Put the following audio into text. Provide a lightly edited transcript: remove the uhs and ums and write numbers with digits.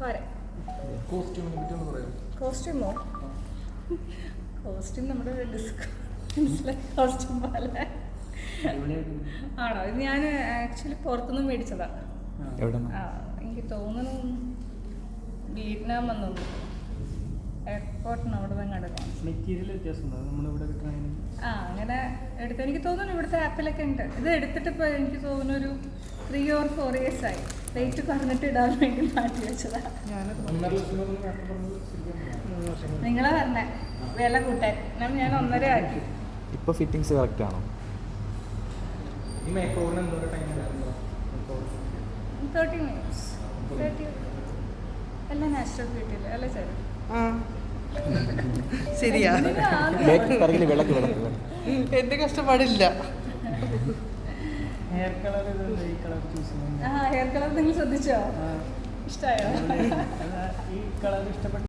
പോരെ. കോസ്റ്റ്യൂമോ? കോസ്റ്റ്യൂം നമ്മുടെ കോസ്റ്റ്യൂം പോലെ ആണോ? ഇത് ഞാൻ ആക്ച്വലി പുറത്തുനിന്ന് മേടിച്ചതാണ്. എനിക്ക് തോന്നുന്നു വിയറ്റ്നാം വന്നു എയർപോർട്ടിന് അവിടെ നിന്ന് കണ്ടതാണ്. മെറ്റീരിയൽ വ്യത്യാസമുണ്ടോ നമ്മളിവിടെ കിട്ടുന്നതിന്? അങ്ങനെ എടുത്ത് എനിക്ക് തോന്നുന്നു ഇവിടുത്തെ ആപ്പിലൊക്കെ ഉണ്ട്. ഇത് എടുത്തിട്ട് ഇപ്പോൾ എനിക്ക് തോന്നുന്നു ഒരു 3 or 4 years ആയി. റേറ്റ് കുറഞ്ഞിട്ട് ഇടാൻ വേണ്ടി മാറ്റി വെച്ചതാണ്. നിങ്ങളെ പറഞ്ഞ വില കൂട്ടാൻ ഞാൻ 1.5 ആക്കി. ഇപ്പോൾ ഫിറ്റിങ്സ് കറക്റ്റ് ആണോ? 30 minutes. 30 എല്ലാം നാച്ചുറൽ ബ്യൂട്ടിയിൽ അല്ലേ സാർ? ശരിയാ, എന്റെ കഷ്ടപ്പാടില്ല. ഹെയർ കളർ ഈ കളർ ചൂസ് ചെയ്യുന്നത്. ഹെയർ കളർ നിങ്ങൾ ശ്രദ്ധിച്ചോ? ഇഷ്ടമായോ? ഈ കളർ ഇഷ്ടപ്പെട്ട